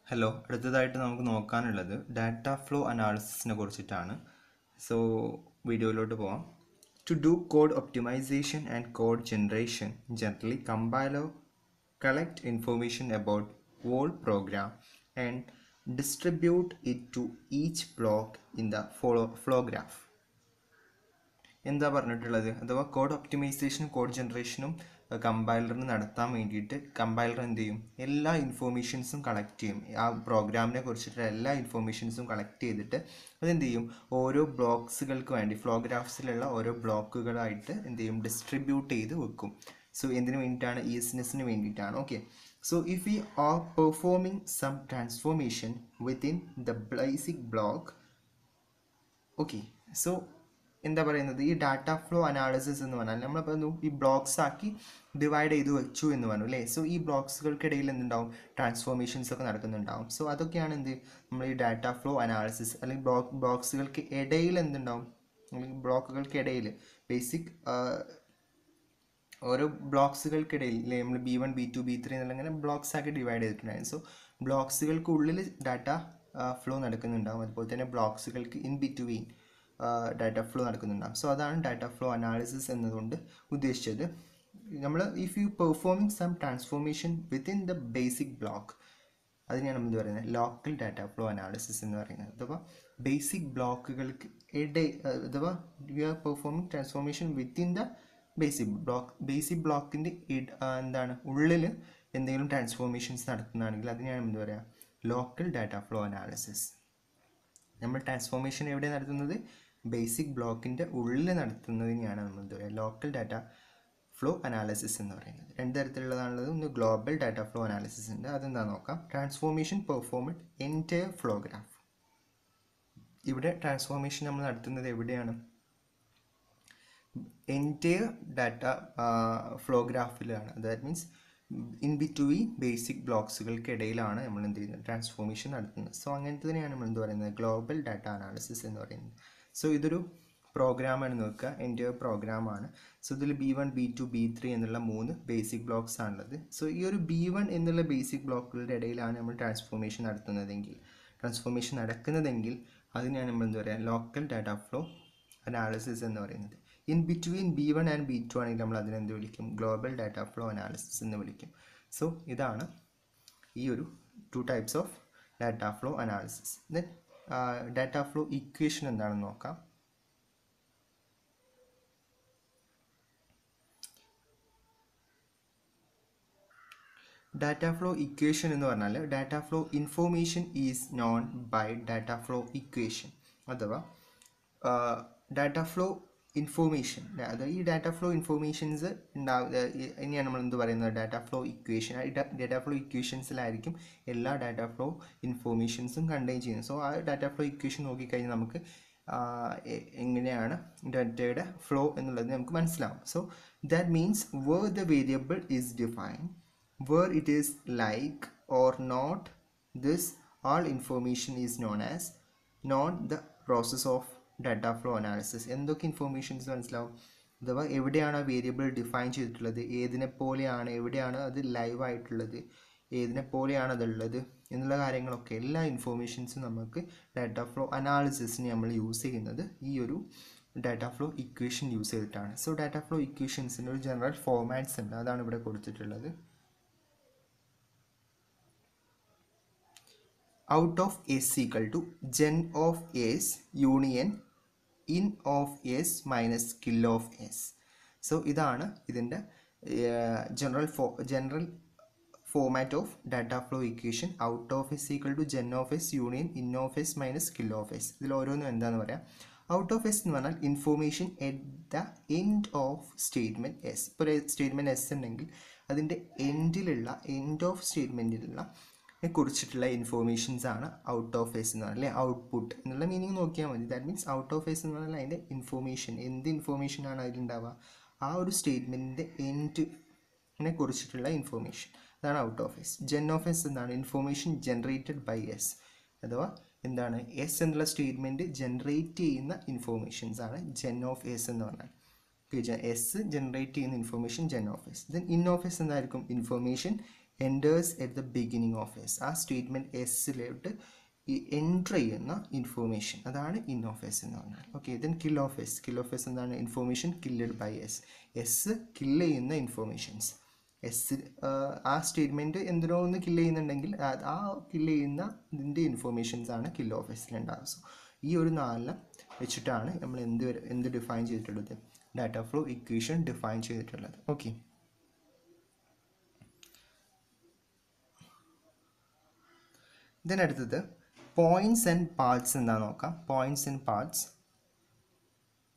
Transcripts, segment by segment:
Hello, അടുത്തതായിട്ട് നമുക്ക് നോക്കാനുള്ളത് data flow അനാലിസിസിനെ കുറിച്ചിട്ടാണ്. സോ വീഡിയോയിലോട്ട് പോവാം. To do code optimisation and code generation, generally compiler collect information about whole program and distribute it to each block in the flow graph. എന്താ പറഞ്ഞിട്ടുള്ളത്? അഥവാ code ഒപ്റ്റിമൈസേഷനും code ജനറേഷനും കമ്പൈലറിന് നടത്താൻ വേണ്ടിയിട്ട് കമ്പൈലർ എന്ത് ചെയ്യും? എല്ലാ ഇൻഫോർമേഷൻസും കളക്ട് ചെയ്യും. ആ പ്രോഗ്രാമിനെ കുറിച്ചിട്ടുള്ള എല്ലാ ഇൻഫോർമേഷൻസും കളക്ട് ചെയ്തിട്ട് അതെന്ത് ചെയ്യും? ഓരോ ബ്ലോക്സുകൾക്ക് വേണ്ടി ഫ്ലോ ഗ്രാഫ്സിലുള്ള ഓരോ ബ്ലോക്കുകളായിട്ട് എന്ത് ചെയ്യും? ഡിസ്ട്രിബ്യൂട്ട് ചെയ്ത് വെക്കും. സോ എന്തിനു വേണ്ടിയിട്ടാണ്? ഈസിനെസ്സിന് വേണ്ടിയിട്ടാണ്. Okay, so if we are performing some transformation within the basic block, okay, so എന്താ പറയുന്നത്, ഈ ഡാറ്റ ഫ്ലോ അനാലിസിസ് എന്ന് പറഞ്ഞാൽ നമ്മളിപ്പോൾ ഈ ബ്ലോക്സ് ആക്കി ഡിവൈഡ് ചെയ്ത് വെച്ചു എന്ന് പറഞ്ഞു അല്ലേ. സോ ഈ ബ്ലോക്സുകൾക്കിടയിൽ എന്തുണ്ടാവും? ട്രാൻസ്ഫോർമേഷൻസ് ഒക്കെ നടക്കുന്നുണ്ടാവും. സോ അതൊക്കെയാണ് എന്ത് നമ്മൾ ഈ ഡാറ്റ ഫ്ലോ അനാലിസിസ് അല്ലെങ്കിൽ ബ്ലോക്സുകൾക്ക് ഇടയിൽ എന്തുണ്ടാവും, അല്ലെങ്കിൽ ബ്ലോക്കുകൾക്കിടയിൽ ബേസിക് ഓരോ ബ്ലോക്സുകൾക്കിടയിൽ അല്ലേ നമ്മൾ B1 B2 B3 എന്നുള്ള അങ്ങനെ ബ്ലോക്സ് ആക്കി ഡിവൈഡ് ചെയ്തിട്ടുണ്ടായിരുന്നു. സോ ബ്ലോക്സുകൾക്കുള്ളിൽ ഡാറ്റ ഫ്ലോ നടക്കുന്നുണ്ടാവും, അതുപോലെ തന്നെ ബ്ലോക്സുകൾക്ക് ഇൻ ബിറ്റ്വീൻ ഡാറ്റ ഫ്ലോ നടക്കുന്നുണ്ടാകും. സോ അതാണ് ഡാറ്റ ഫ്ലോ അനാലിസിസ് എന്നതുകൊണ്ട് ഉദ്ദേശിച്ചത്. നമ്മൾ if you performing some transformation within the basic block, അതിനെയാണ് നമ്മൾ പറയുന്നത് ലോക്കൽ ഡാറ്റ ഫ്ലോ അനാലിസിസ് എന്ന് പറയുന്നത്. അഥവാ ബേസിക് ബ്ലോക്കുകൾക്ക് അഥവാ you are performing transformation within the basic ബ്ലോക്കിൻ്റെ എന്താണ് ഉള്ളിൽ എന്തെങ്കിലും ട്രാൻസ്ഫോർമേഷൻസ് നടത്തുന്നതാണെങ്കിൽ അതിനെയാണ് എന്ത് പറയുക? Local data flow analysis. നമ്മൾ ട്രാൻസ്ഫോർമേഷൻ എവിടെ നടത്തുന്നത്? ബേസിക് ബ്ലോക്കിൻ്റെ ഉള്ളിൽ നടത്തുന്നതിനെയാണ് നമ്മൾ എന്ത് പറയുക? ലോക്കൽ ഡാറ്റ ഫ്ലോ അനാലിസിസ് എന്ന് പറയുന്നത്. രണ്ട് തരത്തിലുള്ളതാണുള്ളത്. ഒന്ന് ഗ്ലോബൽ ഡാറ്റ ഫ്ലോ അനാലിസിസ് ഉണ്ട്, അതെന്താ നോക്കാം. Transformation performed entire flow graph. ഇവിടെ ട്രാൻസ്ഫോർമേഷൻ നമ്മൾ നടത്തുന്നത് എവിടെയാണ്? എൻറ്റയർ ഡാറ്റ ഫ്ലോ ഗ്രാഫിലാണ്. That means in between basic ബ്ലോക്സുകൾക്കിടയിലാണ് നമ്മൾ എന്ത് ചെയ്യുന്നത്? ട്രാൻസ്ഫോർമേഷൻ നടത്തുന്നത്. സോ അങ്ങനത്തെ തന്നെയാണ് നമ്മൾ എന്ത് പറയുന്നത്? ഗ്ലോബൽ ഡാറ്റ അനാലിസിസ് എന്ന് പറയുന്നത്. സോ ഇതൊരു പ്രോഗ്രാമാണ് നോക്കുക, എൻറ്റയർ പ്രോഗ്രാമാണ്. സോ ഇതിൽ B1 B2 B3 എന്നുള്ള 3 ബേസിക് ബ്ലോക്സ് ആണുള്ളത്. സോ ഈ ഒരു B1 എന്നുള്ള ബേസിക് ബ്ലോക്കുകളുടെ ഇടയിലാണ് നമ്മൾ ട്രാൻസ്ഫോർമേഷൻ നടക്കുന്നതെങ്കിൽ അതിനെയാണ് നമ്മൾ എന്താ പറയുക? ലോക്കൽ ഡാറ്റ ഫ്ലോ അനാലിസിസ് എന്ന് പറയുന്നത്. In between B1 and B2 ആണെങ്കിൽ നമ്മൾ അതിനെന്ത് വിളിക്കും? ഗ്ലോബൽ ഡാറ്റ ഫ്ലോ അനാലിസിസ് എന്ന് വിളിക്കും. സോ ഇതാണ് ഈ ഒരു 2 types of data flow analysis. Then data flow equation എന്താണെന്ന് നോക്കാം. ഡാറ്റ ഫ്ലോ ഇക്വേഷൻ എന്ന് പറഞ്ഞാൽ data flow information is known by data flow equation. അഥവാ ഡാറ്റ ഫ്ലോ ഇൻഫോർമേഷൻ, അതായത് ഈ ഡാറ്റ ഫ്ലോ ഇൻഫോർമേഷൻസ് ഇനിയാണ് നമ്മൾ എന്ത് പറയുന്നത്? Data flow equation. Data flow ഇക്വേഷൻസിലായിരിക്കും എല്ലാ ഡാറ്റ ഫ്ലോ ഇൻഫോർമേഷൻസും കണ്ടെയ്ൻ ചെയ്യുന്നത്. സോ ആ ഡാറ്റ ഫ്ലോ ഇക്വേഷൻ നോക്കിക്കഴിഞ്ഞാൽ നമുക്ക് എങ്ങനെയാണ് ഡാറ്റയുടെ ഫ്ലോ എന്നുള്ളത് നമുക്ക് മനസ്സിലാവും. So that means where the variable is defined, where it is like or not, this all information is known the process of data flow analysis. എന്തൊക്കെ ഇൻഫോർമേഷൻസ് മനസ്സിലാവും? അഥവാ എവിടെയാണ് ആ വേരിയബിൾ ഡിഫൈൻ ചെയ്തിട്ടുള്ളത്, ഏതിനെ പോലെയാണ്, എവിടെയാണ് അത് ലൈവ് ആയിട്ടുള്ളത്, ഏതിനെ പോലെയാണ് അതുള്ളത് എന്നുള്ള കാര്യങ്ങളൊക്കെ എല്ലാ ഇൻഫോർമേഷൻസും നമുക്ക് ഡാറ്റ ഫ്ലോ അനാലിസിസിന് നമ്മൾ യൂസ് ചെയ്യുന്നത് ഈ ഒരു ഡാറ്റ ഫ്ലോ ഇക്വേഷൻ യൂസ് ചെയ്തിട്ടാണ്. സോ ഡാറ്റ ഫ്ലോ ഇക്വേഷൻസിൻ്റെ ഒരു ജനറൽ ഫോർമാറ്റ്സ് ഉണ്ട്, അതാണ് ഇവിടെ കൊടുത്തിട്ടുള്ളത്. Out of S equal to gen of S union in of S minus kill of S. So ഇതാണ് ഇതിൻ്റെ general format of data flow equation. Out of S equal to gen of S union in of S minus kill of S. ഇതിൽ ഓരോന്നും എന്താണെന്ന് പറയാം. Out of S എന്ന് പറഞ്ഞാൽ information at the end of statement S. ഇപ്പോൾ ഒരു statement S ഉണ്ടെങ്കിൽ അതിൻ്റെ എൻഡ് ഓഫ് സ്റ്റേറ്റ്മെൻറ്റിലുള്ള കുറിച്ചിട്ടുള്ള ഇൻഫോർമേഷൻസ് ആണ് ഔട്ട് ഓഫ് എസ് എന്ന് പറഞ്ഞാൽ, അല്ലെ ഔട്ട്പുട്ട് എന്നുള്ള മീനിങ് നോക്കിയാൽ മതി. That means out of S എന്ന് പറഞ്ഞാൽ അതിൻ്റെ ഇൻഫോർമേഷൻ, എന്ത് ഇൻഫോർമേഷനാണ് അതിലുണ്ടാവുക? ആ ഒരു സ്റ്റേറ്റ്മെൻറ്റിൻ്റെ എൻഡിനെ കുറിച്ചിട്ടുള്ള ഇൻഫോർമേഷൻ, അതാണ് out of S. Gen of S എന്താണ്? Information generated by S. അഥവാ എന്താണ്? എസ് എന്നുള്ള സ്റ്റേറ്റ്മെൻറ്റ് ജനറേറ്റ് ചെയ്യുന്ന ഇൻഫോർമേഷൻസ് ആണ് ജെൻ ഓഫ് എസ് എന്ന് പറഞ്ഞാൽ. എസ് ജനറേറ്റ് ചെയ്യുന്ന information gen of S. Then in of S എന്തായിരിക്കും? Information enters at the beginning of S. ആ സ്റ്റേറ്റ്മെൻറ്റ് എസ്സിലോട്ട് ഈ എൻട്രി ചെയ്യുന്ന ഇൻഫോർമേഷൻ അതാണ് ഇൻ ഓഫ് എസ് എന്ന് പറഞ്ഞാൽ. Okay, then kill of S. Kill of S എന്താണ്? Information killed by S. S kill ചെയ്യുന്ന ഇൻഫോർമേഷൻസ്. എസ് ആ സ്റ്റേറ്റ്മെൻറ്റ് എന്തിനോ ഒന്ന് കില്ല് ചെയ്യുന്നുണ്ടെങ്കിൽ ആ കില്ല് ചെയ്യുന്ന ഇതിൻ്റെ ഇൻഫോർമേഷൻസ് ആണ് കിൽ ഓഫ് എസിലുണ്ടാകുക. സോ ഈ ഒരു 4 വെച്ചിട്ടാണ് നമ്മൾ എന്ത് ഡിഫൈൻ ചെയ്തിട്ടുള്ളത്? ഡാറ്റ ഫ്ലോ ഇക്വേഷൻ ഡിഫൈൻ ചെയ്തിട്ടുള്ളത്. ഓക്കെ, ദെൻ അടുത്തത് പോയിൻറ്റ്സ് ആൻഡ് പാർട്സ് എന്താണെന്ന് നോക്കാം. Points and parts.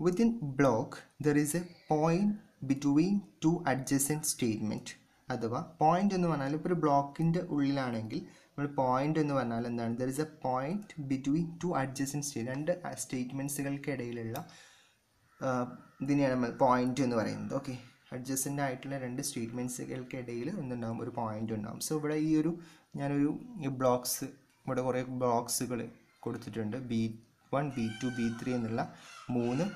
Within block there is A point between 2 adjacent statement. അഥവാ പോയിൻ്റ് എന്ന് പറഞ്ഞാൽ ഇപ്പോൾ ഒരു ബ്ലോക്കിൻ്റെ ഉള്ളിലാണെങ്കിൽ നമ്മൾ പോയിൻ്റ് എന്ന് പറഞ്ഞാൽ എന്താണ്? There is A point between 2 adjacent statement. 2 സ്റ്റേറ്റ്മെൻറ്റ്സുകൾക്കിടയിലുള്ള ഇതിനെയാണ് നമ്മൾ പോയിൻ്റ് എന്ന് പറയുന്നത്. ഓക്കെ, അഡ്ജസൻ്റ് ആയിട്ടുള്ള 2 സ്റ്റേറ്റ്മെൻറ്റ്സുകൾക്കിടയിൽ എന്തുണ്ടാകും? ഒരു പോയിൻ്റ് ഉണ്ടാകും. സോ ഇവിടെ ഞാനൊരു ബ്ലോക്സ്, ഇവിടെ കുറേ ബ്ലോക്സുകൾ കൊടുത്തിട്ടുണ്ട്. B1 B2 B3 എന്നുള്ള 3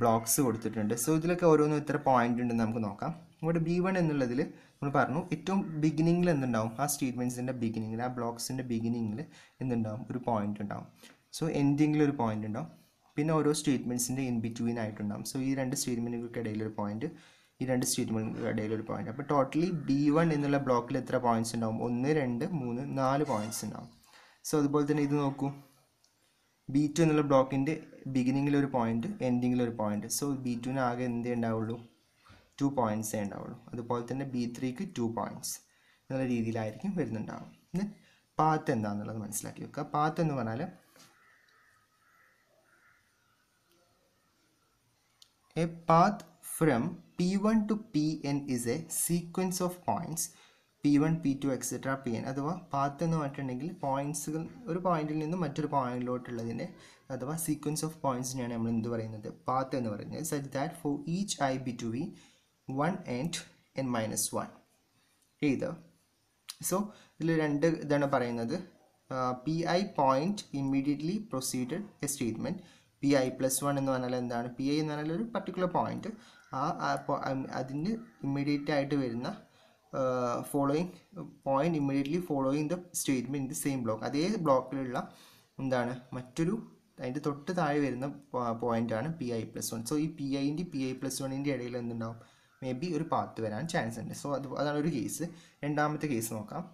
ബ്ലോക്സ് കൊടുത്തിട്ടുണ്ട്. സോ ഇതിലൊക്കെ ഓരോന്നും എത്ര പോയിൻ്റ് ഉണ്ടെന്ന് നമുക്ക് നോക്കാം. ഇവിടെ B1 എന്നുള്ളതിൽ നമ്മൾ പറഞ്ഞു ഏറ്റവും ബിഗിനിങ്ങിൽ എന്തുണ്ടാവും? ആ സ്റ്റേറ്റ്മെൻറ്റ്സിൻ്റെ ബിഗിനിങ്ങിൽ, ആ ബ്ലോക്സിൻ്റെ ബിഗിനിങ്ങിൽ എന്തുണ്ടാവും? ഒരു പോയിൻ്റ് ഉണ്ടാവും. സോ എൻഡിങ്ങിൽ ഒരു പോയിൻ്റ് ഉണ്ടാവും. പിന്നെ ഓരോ സ്റ്റേറ്റ്മെൻറ്റ്സിൻ്റെ ഇൻ ബിറ്റ്വീൻ ആയിട്ടുണ്ടാവും. സോ ഈ 2 സ്റ്റേറ്റ്മെൻറ്റുകൾക്ക് ഇടയിലൊരു പോയിൻറ്റ്, ഈ 2 സ്റ്റേറ്റ്മെൻറ്റുകൾക്ക് ഇടയിലൊരു പോയിൻറ്റ്. അപ്പോൾ ടോട്ടലി B1 എന്നുള്ള ബ്ലോക്കിൽ എത്ര പോയിൻറ്റ്സ് ഉണ്ടാവും? 1 2 3 4 പോയിൻറ്റ്സ് ഉണ്ടാവും. സോ അതുപോലെ തന്നെ ഇത് നോക്കൂ, B2 എന്നുള്ള ബ്ലോക്കിൻ്റെ ബിഗിനിങ്ങിലൊരു പോയിൻറ്റ്, എൻഡിങ്ങിലൊരു പോയിൻറ്റ്. സോ B2 ആകെ എന്തേ ഉണ്ടാവുള്ളൂ? 2 പോയിൻറ്റ്സേ ഉണ്ടാവുള്ളൂ. അതുപോലെ തന്നെ B3ക്ക് 2 പോയിൻറ്റ്സ് എന്നുള്ള രീതിയിലായിരിക്കും വരുന്നുണ്ടാവും. പിന്നെ പാത്ത് എന്താണെന്നുള്ളത് മനസ്സിലാക്കി വെക്കുക. പാത്ത് എന്ന് പറഞ്ഞാൽ A path from P1 to Pn is a sequence of points P1 P2 etc. Pn. അഥവാ പാത്ത് എന്ന് പറഞ്ഞിട്ടുണ്ടെങ്കിൽ പോയിൻറ്റ്സുകൾ ഒരു പോയിന്റിൽ നിന്ന് മറ്റൊരു പോയിന്റിലോട്ടുള്ളതിൻ്റെ അഥവാ സീക്വൻസ് ഓഫ് പോയിൻറ്റ്സിനെയാണ് നമ്മൾ എന്ത് പറയുന്നത്? പാത്ത് എന്ന് പറയുന്നത്. Such that for each I between 1 and n-1 either. So ഇതിൽ 2 ഇതാണ് പറയുന്നത്. PI point immediately proceeded A statement. PI+1 എന്ന് പറഞ്ഞാൽ എന്താണ്? PI എന്ന് പറഞ്ഞാൽ ഒരു പർട്ടിക്കുലർ പോയിൻറ്റ്, അതിന് ഇമ്മീഡിയറ്റ് ആയിട്ട് വരുന്ന following point immediately following the statement in the same block. അതേ ബ്ലോക്കിലുള്ള എന്താണ് മറ്റൊരു അതിൻ്റെ തൊട്ട് താഴെ വരുന്ന പോയിൻ്റാണ് PI+1. സോ ഈ PIൻ്റെ PI+1ൻ്റെ ഇടയിൽ എന്തുണ്ടാവും? മേ ബി ഒരു പാത്ത് വരാൻ ചാൻസ് ഉണ്ട്. സോ അതാണ് ഒരു കേസ്. രണ്ടാമത്തെ കേസ് നോക്കാം.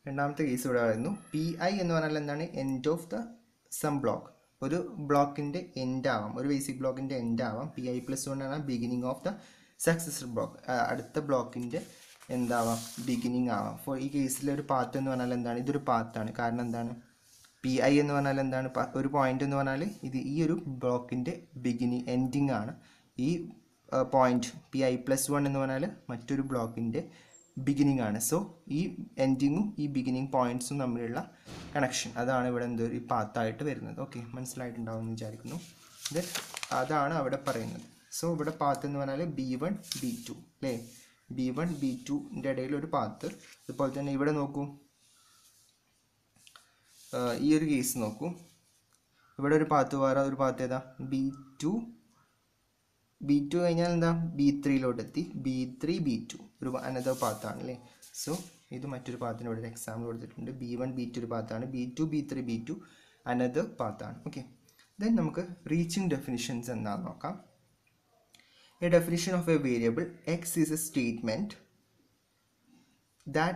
രണ്ടാമത്തെ കേസ് ഇവിടെ വരുന്നു. PI എന്ന് പറഞ്ഞാൽ എന്താണ്? End of the sum block. ഒരു ബ്ലോക്കിൻ്റെ എൻഡ് ആവാം, ഒരു ബേസിക് ബ്ലോക്കിൻ്റെ എൻഡ് ആവാം. PI+1 ആണ് beginning of the successor block. അടുത്ത ബ്ലോക്കിൻ്റെ എന്താവാം? ബിഗിനിങ് ആവാം. ഫോർ ഈ കേസിൽ ഒരു പാത്ത് എന്ന് പറഞ്ഞാൽ എന്താണ്? ഇതൊരു പാത്താണ്. കാരണം എന്താണ്? PI എന്ന് പറഞ്ഞാൽ എന്താണ്? ഒരു പോയിൻ്റ് എന്ന് പറഞ്ഞാൽ ഇത് ഈ ഒരു ബ്ലോക്കിൻ്റെ എൻഡിങ് ആണ്. ഈ പോയിൻറ്റ് PI+1 എന്ന് പറഞ്ഞാൽ മറ്റൊരു ബ്ലോക്കിൻ്റെ ബിഗിനിങ് ആണ്. സോ ഈ എൻഡിങ്ങും ഈ ബിഗിനിങ് പോയിൻറ്റ്സും തമ്മിലുള്ള കണക്ഷൻ, അതാണ് ഇവിടെ ഈ പാത്തായിട്ട് വരുന്നത്. ഓക്കെ, മനസ്സിലായിട്ടുണ്ടാവും എന്ന് വിചാരിക്കുന്നു. ദെൻ അതാണ് അവിടെ പറയുന്നത്. സോ ഇവിടെ പാത്ത് എന്ന് പറഞ്ഞാൽ B1 B2 അല്ലേ? B1 B2ൻ്റെ ഇടയിൽ ഒരു പാത്ത്. അതുപോലെ തന്നെ ഇവിടെ നോക്കൂ, ഈ ഒരു കേസ് നോക്കൂ, ഇവിടെ ഒരു പാത്ത്, വേറെ ഒരു പാത്ത് ഏതാ? B2 കഴിഞ്ഞാൽ എന്താ? B3 എത്തി. B3 B2 ഒരു അനദർ പാത്താണ് അല്ലേ? സോ ഇത് മറ്റൊരു പാത്തിന് ഇവിടെ ഒരു എക്സാമ്പിൾ കൊടുത്തിട്ടുണ്ട്. B1 B2 ഒരു പാത്താണ്, B2 B3 B2 അനദർ പാത്താണ്. ഓക്കെ, ദെൻ നമുക്ക് റീച്ചിങ് ഡെഫിനിഷൻസ് എന്താണെന്ന് നോക്കാം. A definition of a variable x is a statement that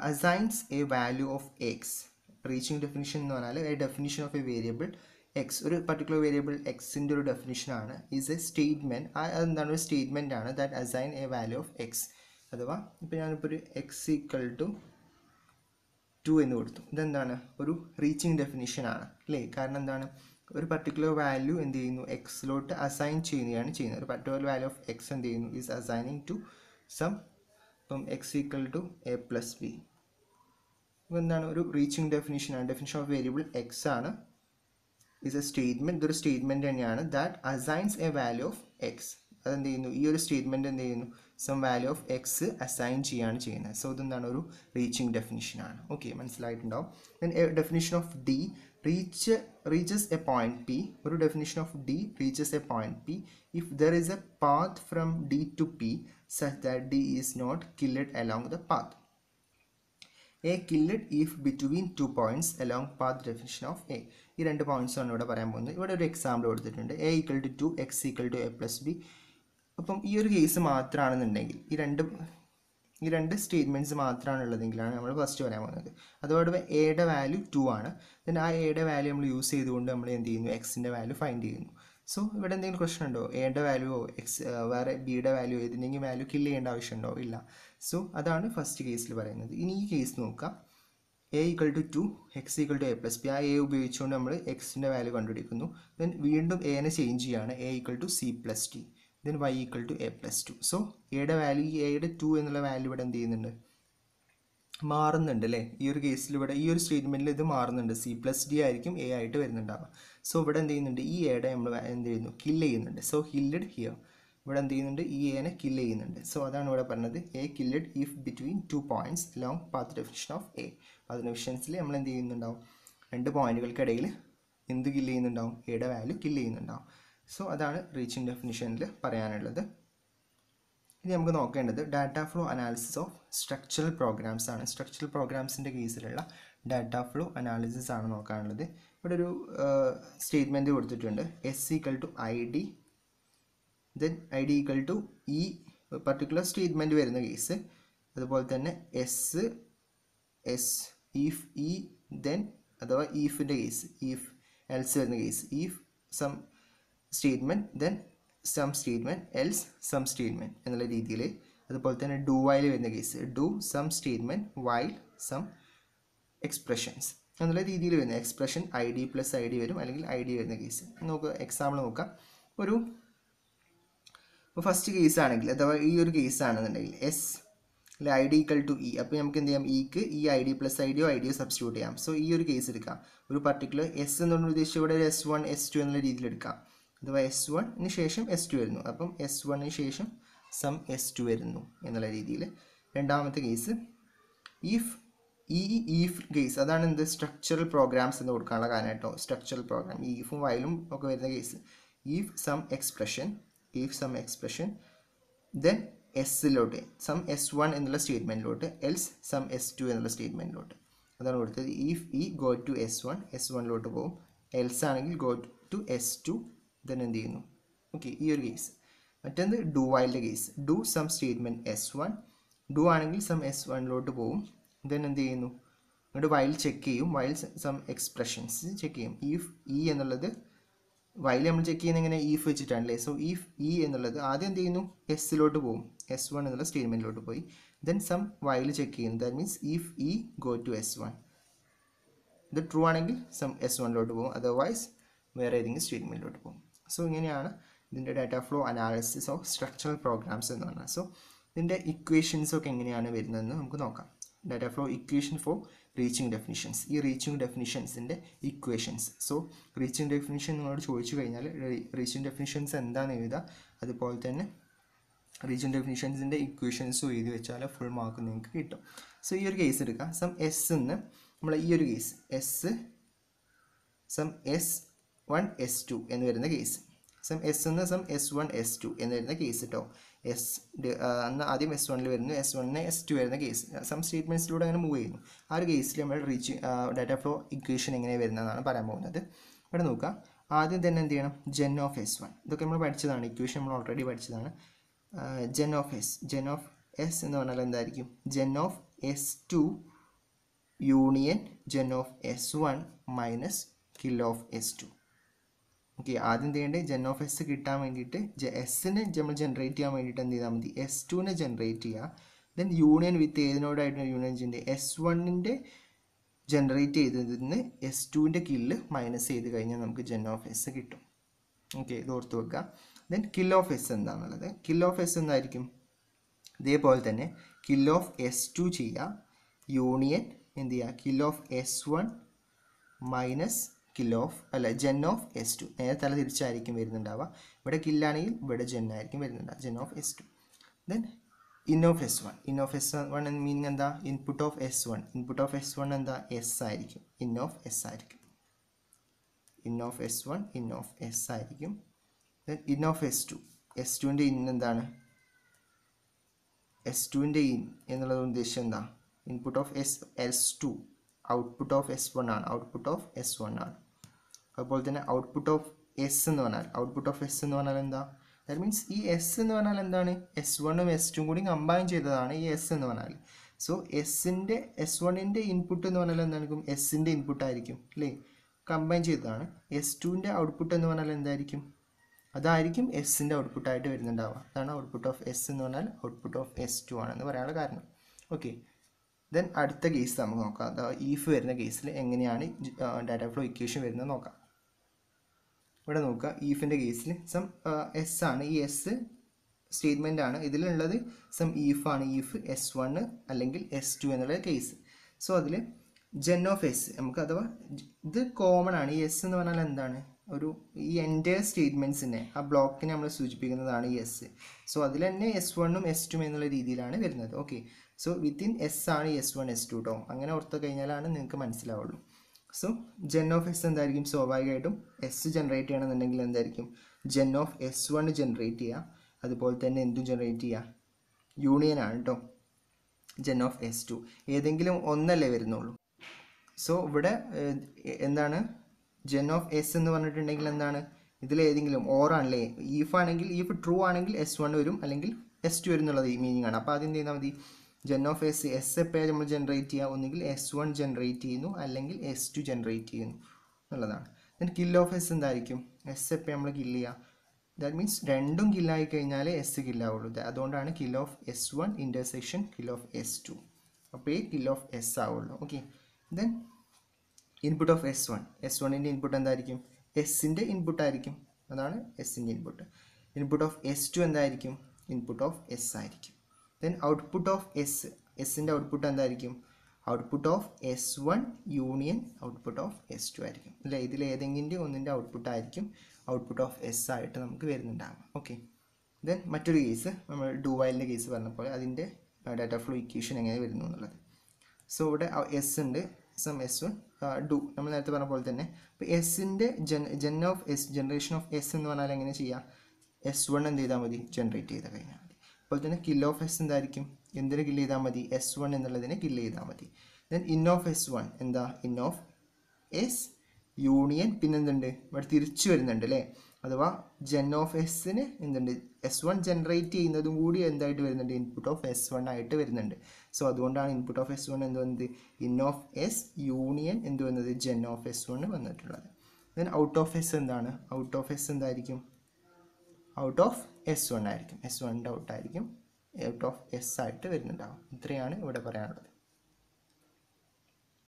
assigns a value of x. Reaching definition എന്ന് പറഞ്ഞാൽ a definition of a variable x, ഒരു particular variable എക്സിൻ്റെ ഒരു ഡെഫിനിഷനാണ്. Is a statement. അതെന്താണ്? ഒരു സ്റ്റേറ്റ്മെൻ്റ് ആണ് that assign A value of X. അഥവാ ഇപ്പോൾ ഞാനിപ്പോൾ ഒരു x=2 എന്ന് കൊടുത്തു. ഇതെന്താണ്? ഒരു റീച്ചിങ് ഡെഫിനിഷനാണ് അല്ലേ? കാരണം എന്താണ്? ഒരു പർട്ടിക്കുലർ വാല്യൂ എന്ത് ചെയ്യുന്നു? എക്സിലോട്ട് അസൈൻ ചെയ്യുന്നത്. ഒരു പർട്ടിക്കുലർ വാല്യൂ ഓഫ് എക്സ് എന്ത് ചെയ്യുന്നു? Is assigning to some. ഇപ്പം x=a+b. അപ്പോൾ എന്താണ്? ഒരു റീച്ചിങ് ഡെഫിനിഷനാണ്. ഡെഫിനിഷൻ ഓഫ് വേരിയബിൾ എക്സ് ആണ്. Is a statement. ഇതൊരു സ്റ്റേറ്റ്മെൻറ്റ് തന്നെയാണ്. That assigns a value of X. അതെന്ത് ചെയ്യുന്നു? ഈ ഒരു സ്റ്റേറ്റ്മെൻറ്റ് എന്ത് ചെയ്യുന്നു? Some value of X assign ചെയ്യാണ് ചെയ്യുന്നത്. സോ ഇതെന്താണ്? ഒരു റീച്ചിങ് ഡെഫിനിഷനാണ്. ഓക്കെ, മനസ്സിലായിട്ടുണ്ടാവും. Then definition of D reaches a point P, ഒരു definition of D reaches a point P if there is a path from D to P such that D is not killed along the path. A killed if between 2 points along path definition of A. ഈ രണ്ട് points ആണ് ഇവിടെ പറയാൻ പോകുന്നത്. ഇവിടെ ഒരു example കൊടുത്തിട്ടുണ്ട്, A equal to 2, X equal to A plus B. അപ്പം ഈ ഒരു കേസ് മാത്രമാണെന്നുണ്ടെങ്കിൽ ഈ രണ്ട് സ്റ്റേറ്റ്മെൻറ്റ്സ് മാത്രമാണ് ഉള്ളതെങ്കിലാണ് നമ്മൾ ഫസ്റ്റ് പറയാൻ പോകുന്നത്. അതോടെ എയുടെ വാല്യൂ 2 ആണ്. ദെൻ ആ എയുടെ വാല്യൂ നമ്മൾ യൂസ് ചെയ്തുകൊണ്ട് നമ്മൾ എന്ത് ചെയ്യുന്നു, എക്സിൻ്റെ വാല്യൂ ഫൈൻഡ് ചെയ്യുന്നു. സോ ഇവിടെ എന്തെങ്കിലും പ്രശ്നം ഉണ്ടോ? എയുടെ വാല്യൂവോ വേറെ ബിയുടെ വാല്യൂ ഏതിൻ്റെങ്കിലും വാല്യൂ കില്ല് ചെയ്യേണ്ട ആവശ്യമുണ്ടോ? ഇല്ല. സോ അതാണ് ഫസ്റ്റ് കേസിൽ പറയുന്നത്. ഇനി ഈ കേസ് നോക്കാം. A equal to 2, X equal to A plus B. ആ എ ഉപയോഗിച്ചുകൊണ്ട് നമ്മൾ എക്സിൻ്റെ വാല്യൂ കണ്ടുപിടിക്കുന്നു. ദെൻ വീണ്ടും എനെ ചേഞ്ച് ചെയ്യുകയാണ്, A equal to C plus T. Then Y equal to A plus 2. So എയുടെ വാല്യൂ, ഈ എയുടെ 2 എന്നുള്ള വാല്യൂ ഇവിടെ എന്ത് ചെയ്യുന്നുണ്ട്, മാറുന്നുണ്ട് അല്ലേ? ഈ ഒരു കേസിൽ ഇവിടെ ഈ ഒരു സ്റ്റേറ്റ്മെൻറ്റിൽ ഇത് മാറുന്നുണ്ട്. സി പ്ലസ് ഡി ആയിരിക്കും എ ആയിട്ട് വരുന്നുണ്ടാവുക. സോ ഇവിടെ എന്ത് ചെയ്യുന്നുണ്ട്, ഈ എയുടെ നമ്മൾ എന്ത് ചെയ്യുന്നു, കില്ല് ചെയ്യുന്നുണ്ട്. So killed here. ഇവിടെ എന്ത് ചെയ്യുന്നുണ്ട്, ഈ എനെ കില്ല് ചെയ്യുന്നുണ്ട്. സോ അതാണ് ഇവിടെ പറഞ്ഞത്, A killed if between 2 points along path definition of A. Path ഡെഫിനിഷൻസിൽ നമ്മൾ എന്ത് ചെയ്യുന്നുണ്ടാവും, 2 പോയിന്റുകൾക്കിടയിൽ എന്ത് കില്ല് ചെയ്യുന്നുണ്ടാവും, എയുടെ വാല്യൂ കില്ല് ചെയ്യുന്നുണ്ടാവും. സോ അതാണ് റീച്ചിങ് ഡെഫിനിഷനിൽ പറയാനുള്ളത്. ഇനി നമുക്ക് നോക്കേണ്ടത് data flow analysis of structural programs ആണ്. സ്ട്രക്ചറൽ പ്രോഗ്രാംസിൻ്റെ കേസിലുള്ള ഡാറ്റ ഫ്ലോ അനാലിസിസ് ആണ് നോക്കാനുള്ളത്. ഇവിടെ ഒരു സ്റ്റേറ്റ്മെൻറ്റ് കൊടുത്തിട്ടുണ്ട്, S equal to I D, then I D equal to ഈ പർട്ടിക്കുലർ സ്റ്റേറ്റ്മെൻറ്റ് വരുന്ന കേസ്. അതുപോലെ തന്നെ എസ് ഈഫ് ഇ ദെൻ അഥവാ ഈഫിൻ്റെ കേസ്, ഈഫ് എൽസ് വരുന്ന case, if some statement then some statement else some statement എന്നുള്ള രീതിയിൽ. അതുപോലെ തന്നെ ഡു വൈൽ വരുന്ന case, do some statement while some expressions എന്നുള്ള രീതിയിൽ വരുന്ന expression I D plus I D വരും, അല്ലെങ്കിൽ ഐ ഡി വരുന്ന കേസ്. നമുക്ക് എക്സാമ്പിൾ നോക്കാം. ഒരു ഫസ്റ്റ് കേസ് ആണെങ്കിൽ അഥവാ ഈ ഒരു കേസ് ആണെന്നുണ്ടെങ്കിൽ എസ് അല്ലെ I D equal to E. അപ്പോൾ നമുക്ക് എന്ത് ചെയ്യാം, ഇക്ക് ഈ ഐ ഡി പ്ലസ് ഐ ഡിയോ സബ്സ്റ്റിറ്റ്യൂട്ട് ചെയ്യാം. സോ ഈ ഒരു കേസ് എടുക്കാം, ഒരു പർട്ടിക്കുലർ എസ് എന്നുള്ള ഉദ്ദേശിച്ച് ഇവിടെ ഒരു S1 S2 എന്നുള്ള രീതിയിൽ എടുക്കാം. അഥവാ S1 ശേഷം S2 വരുന്നു, അപ്പം S1 ശേഷം സം S2 വരുന്നു എന്നുള്ള രീതിയിൽ. രണ്ടാമത്തെ കേസ് ഈഫ് കേസ്, അതാണ് എന്ത് സ്ട്രക്ചറൽ പ്രോഗ്രാംസ് എന്ന് കൊടുക്കാനുള്ള കാരണം കേട്ടോ. സ്ട്രക്ചറൽ പ്രോഗ്രാം ഈഫും വൈലും ഒക്കെ വരുന്ന case, if some expression then എസ്സിലോട്ട് സം S1 എന്നുള്ള സ്റ്റേറ്റ്മെൻറ്റിലോട്ട്, എൽസ് സം S2 എന്നുള്ള സ്റ്റേറ്റ്മെൻറ്റിലോട്ട്. അതാണ് കൊടുത്തത്. If E go to S1 പോകും, എൽസ് ആണെങ്കിൽ ഗോ ടു S2 ദെൻ എന്ത് ചെയ്യുന്നു. ഓക്കെ, ഈ ഒരു കേസ്. മറ്റൊന്ന് ഡു വൈലിൻ്റെ case, do some statement S1, do ആണെങ്കിൽ സം S1 പോകും, ദെൻ എന്ത് ചെയ്യുന്നു, എന്നിട്ട് വൈൽ ചെക്ക് ചെയ്യും, വൈൽ സം എക്സ്പ്രഷൻസ് ചെക്ക് ചെയ്യും. ഈഫ് ഇ എന്നുള്ളത് വൈൽ നമ്മൾ ചെക്ക് ചെയ്യുന്നത് എങ്ങനെ, ഈഫ് വെച്ചിട്ടാണല്ലേ. സോ ഈഫ് ഇ എന്നുള്ളത് ആദ്യം എന്ത് ചെയ്യുന്നു, എസ്സിലോട്ട് പോകും, S1 എന്നുള്ള സ്റ്റേറ്റ്മെൻറ്റിലോട്ട് പോയി, ദെൻ സം വൈൽ ചെക്ക് ചെയ്യുന്നു. That means if E go to S1, ഇത് ട്രൂ ആണെങ്കിൽ സം S1 പോകും, അതർവൈസ് വേറെ ഏതെങ്കിലും സ്റ്റേറ്റ്മെൻറ്റിലോട്ട് പോകും. സോ ഇങ്ങനെയാണ് ഇതിൻ്റെ data flow analysis of structural programs എന്ന് പറഞ്ഞാൽ. സോ ഇതിൻ്റെ ഇക്വേഷൻസൊക്കെ എങ്ങനെയാണ് വരുന്നതെന്ന് നമുക്ക് നോക്കാം. Data flow equation for reaching definitions. ഈ റീച്ചിങ് ഡെഫിനിഷൻസിൻ്റെ ഇക്വേഷൻസ്. സോ റീച്ചിങ് ഡെഫിനിഷൻ നിങ്ങളോട് ചോദിച്ചു കഴിഞ്ഞാൽ റീച്ചിങ് ഡെഫിനിഷൻസ് എന്താണെന്ന് എഴുതുക, അതുപോലെ തന്നെ റീച്ചിങ് ഡെഫിനിഷൻസിൻ്റെ ഇക്വേഷൻസും എഴുതി വെച്ചാൽ ഫുൾ മാർക്ക് നിങ്ങൾക്ക് കിട്ടും. സോ ഈ ഒരു കേസ് എടുക്കുക, സം എസ് എന്ന് നമ്മൾ ഈ ഒരു കേസ് സം S1 S2 എന്ന് വരുന്ന കേസ്, സം എസ് എന്ന് സം S1 S2 എന്ന് വരുന്ന കേസ് കേട്ടോ. അന്ന് ആദ്യം S1 വരുന്നു, S1 S2 വരുന്ന കേസ്, സം സ്റ്റേറ്റ്മെൻറ്റ്സിലൂടെ അങ്ങനെ മൂവ് ചെയ്യുന്നു. ആ ഒരു കേസിൽ നമ്മൾ ഡാറ്റ ഫ്ലോ ഇക്വേഷൻ എങ്ങനെ വരുന്നതെന്നാണ് പറയാൻ പോകുന്നത്. ഇവിടെ നോക്കുക, ആദ്യം തന്നെ എന്ത് ചെയ്യണം, ജെൻ ഓഫ് S1, ഇതൊക്കെ നമ്മൾ പഠിച്ചതാണ്, ഇക്വേഷൻ നമ്മൾ ഓൾറെഡി പഠിച്ചതാണ്. ജെൻ ഓഫ് എസ് എന്ന് പറഞ്ഞാൽ എന്തായിരിക്കും, gen of S2 union gen of S1 minus kill of S2. Okay, ആദ്യം ചെയ്യേണ്ടത് ജെൻ ഓഫ് എസ് കിട്ടാൻ വേണ്ടിയിട്ട് എസ്സിനെ നമ്മൾ ജനറേറ്റ് ചെയ്യാൻ വേണ്ടിയിട്ട് എന്ത് ചെയ്താൽ മതി, S2 ജനറേറ്റ് ചെയ്യുക. ദെൻ യൂണിയൻ വിത്ത് ഏതിനോടായിട്ടാണ് യൂണിയൻ ചെയ്യേണ്ടത്, S1 ജനറേറ്റ് ചെയ്തതിന് S2 കില്ല് മൈനസ് ചെയ്ത് കഴിഞ്ഞാൽ നമുക്ക് ജെൻ ഓഫ് എസ് കിട്ടും. ഓക്കെ, ഇത് ഓർത്ത് വെക്കുക. ദെൻ കിൽ ഓഫ് എസ് എന്താണെന്നുള്ളത്, കിൽ ഓഫ് എസ് എന്തായിരിക്കും, ഇതേപോലെ തന്നെ കിൽ ഓഫ് S2 ചെയ്യുക, യൂണിയൻ എന്ത് ചെയ്യുക, kill of S1 minus gen of S2. നേരെ തല തിരിച്ചായിരിക്കും വരുന്നുണ്ടാവുക, ഇവിടെ കില്ലാണെങ്കിൽ ഇവിടെ ജെൻ ആയിരിക്കും വരുന്നുണ്ടാവുക, gen of S2. Then in of S1 എന്ന മീനിങ് എന്താ, ഇൻപുട്ട് ഓഫ് S1 എന്താ, S ആയിരിക്കും, ഇൻ ഓഫ് S ആയിരിക്കും. In of S1 in of S ആയിരിക്കും. ദെൻ ഇൻ ഓഫ് S2, S2ൻ്റെ ഇൻ എന്താണ്? S2ൻ്റെ ഇൻ എന്നുള്ളത് ഉദ്ദേശം എന്താ? Input of S2 output of S1 ആണ്, ഔട്ട്പുട്ട് ഓഫ് S1 ആണ്. അതുപോലെ തന്നെ ഔട്ട്പുട്ട് ഓഫ് എസ് എന്ന് പറഞ്ഞാൽ, ഔട്ട്പുട്ട് ഓഫ് എസ് എന്ന് പറഞ്ഞാൽ എന്താ? ദാറ്റ് മീൻസ് ഈ എസ് എന്ന് പറഞ്ഞാൽ എന്താണ്? S1ഉം S2ഉം കൂടി കമ്പൈൻ ചെയ്തതാണ് ഈ എസ് എന്ന് പറഞ്ഞാൽ. സോ S1ൻ്റെ ഇൻപുട്ട് എന്ന് പറഞ്ഞാൽ എന്തായിരിക്കും? എസിൻ്റെ ഇൻപുട്ട് ആയിരിക്കും അല്ലേ? കമ്പൈൻ ചെയ്തതാണ്. S2ൻ്റെ ഔട്ട്പുട്ട് എന്ന് പറഞ്ഞാൽ എന്തായിരിക്കും? അതായിരിക്കും എസിൻ്റെ ഔട്ട്പുട്ടായിട്ട് വരുന്നുണ്ടാവുക. അതാണ് ഔട്ട്പുട്ട് ഓഫ് എസ് എന്ന് പറഞ്ഞാൽ ഔട്ട്പുട്ട് ഓഫ് S2 ആണെന്ന് പറയാനുള്ള കാരണം. ഓക്കെ, ദെൻ അടുത്ത കേസ് നമുക്ക് നോക്കാം. അതാ ഈഫ് വരുന്ന കേസിൽ എങ്ങനെയാണ് ഡാറ്റ ഫ്ലോ ഇക്വേഷൻ വരുന്നത് നോക്കാം. ഇവിടെ നോക്കുക, ഈഫിൻ്റെ കേസിൽ സം എസ് ആണ്, ഈ എസ് സ്റ്റേറ്റ്മെൻ്റ് ആണ്. ഇതിലുള്ളത് സം ഈഫാണ്, ഈഫ് S1 അല്ലെങ്കിൽ S2 എന്നുള്ള കേസ്. സോ അതിൽ ജെൻ ഓഫ് എസ് നമുക്ക്, അഥവാ ഇത് കോമൺ ആണ്. ഈ എസ് എന്ന് പറഞ്ഞാൽ എന്താണ്? ഒരു ഈ എൻ്റെ സ്റ്റേറ്റ്മെൻറ്റ്സിനെ ആ ബ്ലോക്കിനെ നമ്മൾ സൂചിപ്പിക്കുന്നതാണ് ഈ എസ്. സോ അതിൽ തന്നെ S1ഉം S2ഉം എന്നുള്ള രീതിയിലാണ് വരുന്നത്. ഓക്കെ, സോ വിത്തിൻ എസ് ആണ് S1 S2 കേട്ടോ. അങ്ങനെ ഓർത്ത് കഴിഞ്ഞാലാണ് നിങ്ങൾക്ക് മനസ്സിലാവുള്ളൂ. സോ ജെൻ ഓഫ് എസ് എന്തായിരിക്കും? സ്വാഭാവികമായിട്ടും എസ് ജനറേറ്റ് ചെയ്യണമെന്നുണ്ടെങ്കിൽ എന്തായിരിക്കും? ജെൻ ഓഫ് S1 ജനറേറ്റ് ചെയ്യുക, അതുപോലെ തന്നെ എന്തും ജനറേറ്റ് ചെയ്യുക, യൂണിയൻ ആണ് കേട്ടോ ജെൻ ഓഫ് S2. ഏതെങ്കിലും ഒന്നല്ലേ വരുന്നുള്ളൂ. സോ ഇവിടെ എന്താണ്? ജെൻ ഓഫ് എസ് എന്ന് പറഞ്ഞിട്ടുണ്ടെങ്കിൽ എന്താണ്? ഇതിലേതെങ്കിലും ഓറാണല്ലേ? ഈഫ് ആണെങ്കിൽ, ഈഫ് ട്രൂ ആണെങ്കിൽ S1 വരും, അല്ലെങ്കിൽ S2 വരും എന്നുള്ളത് ഈ മീനിങ് ആണ്. അപ്പോൾ ആദ്യം എന്ത് ചെയ്താൽ മതി? ജെൻ ഓഫ് എസ് എപ്പോഴാണ് നമ്മൾ ജനറേറ്റ് ചെയ്യുക? ഒന്നുകിൽ S1 ജനറേറ്റ് ചെയ്യുന്നു, അല്ലെങ്കിൽ S2 ജനറേറ്റ് ചെയ്യുന്നു എന്നുള്ളതാണ്. ദെൻ കിൽ ഓഫ് എസ് എന്തായിരിക്കും? എസ് എപ്പോൾ നമ്മൾ കില്ല് ചെയ്യുക? ദാറ്റ് മീൻസ് രണ്ടും കില്ലായി കഴിഞ്ഞാൽ എസ് കില്ലാവുള്ളൂ. അതുകൊണ്ടാണ് kill of S1 intersection kill of S2. അപ്പോൾ ഈ കിൽ ഓഫ് എസ് ആവുള്ളൂ. ഓക്കെ, ദെൻ ഇൻപുട്ട് ഓഫ് S1ൻ്റെ ഇൻപുട്ട് എന്തായിരിക്കും? എസിൻ്റെ ഇൻപുട്ട് ആയിരിക്കും. അതാണ് എസിൻ്റെ ഇൻപുട്ട്. ഇൻപുട്ട് ഓഫ് S2 എന്തായിരിക്കും? ഇൻപുട്ട് ഓഫ് എസ് ആയിരിക്കും. ദെൻ ഔട്ട്പുട്ട് ഓഫ് എസിൻ്റെ ഔട്ട്പുട്ട് എന്തായിരിക്കും? Output of S1 union output of S2 ആയിരിക്കും അല്ലേ? ഇതിൽ ഏതെങ്കിലും ഒന്നിൻ്റെ ഔട്ട്പുട്ട് ആയിരിക്കും ഔട്ട്പുട്ട് ഓഫ് എസ് ആയിട്ട് നമുക്ക് വരുന്നുണ്ടാകും. ഓക്കെ, ദെൻ മറ്റൊരു കേസ് നമ്മൾ ഡു വൈലിൻ്റെ കേസ് പറഞ്ഞപ്പോൾ അതിൻ്റെ ഡാറ്റ ഫ്ലോ ഇക്വേഷൻ എങ്ങനെ വരുന്നു എന്നുള്ളത്. സോ ഇവിടെ എസ് ഉണ്ട്, സം S1 ഡു നമ്മൾ നേരത്തെ പറഞ്ഞ പോലെ തന്നെ. ഇപ്പോൾ എസിൻ്റെ gen of S, generation of S എന്ന് പറഞ്ഞാൽ എങ്ങനെ ചെയ്യാം? S1 എന്ത് ചെയ്താൽ മതി? ജനറേറ്റ് ചെയ്താൽ കഴിഞ്ഞാൽ മതി. അതുപോലെ തന്നെ കിൽ ഓഫ് എസ് എന്തായിരിക്കും? എന്തിനെ കില്ല് ചെയ്താൽ മതി? S1 എന്നുള്ളതിനെ കില്ല് ചെയ്താൽ മതി. ദെൻ ഇൻ ഓഫ് S1 എന്താ? ഇൻ ഓഫ് എസ് യൂണിയൻ, പിന്നെ എന്തുണ്ട്? ഇവിടെ തിരിച്ചു വരുന്നുണ്ട് അല്ലേ? അഥവാ ജെൻ ഓഫ് എസിന് എന്തുണ്ട്? S1 ജനറേറ്റ് ചെയ്യുന്നതും കൂടി എന്തായിട്ട് വരുന്നുണ്ട്? ഇൻപുട്ട് ഓഫ് S1 ആയിട്ട് വരുന്നുണ്ട്. സോ അതുകൊണ്ടാണ് ഇൻപുട്ട് ഓഫ് S1 എന്ത് വന്നത്? ഇൻ ഓഫ് എസ് യൂണിയൻ എന്ത് വന്നത്? ജെൻ ഓഫ് S1 വന്നിട്ടുള്ളത്. ദെൻ ഔട്ട് ഓഫ് എസ് എന്താണ്? ഔട്ട് ഓഫ് എസ് എന്തായിരിക്കും? ഔട്ട് ഓഫ് S1 ആയിരിക്കും. S1ൻ്റെ ഔട്ടായിരിക്കും ഔട്ട് ഓഫ് എസ് ആയിട്ട് വരുന്നുണ്ടാവും. ഇത്രയാണ് ഇവിടെ പറയാനുള്ളത്.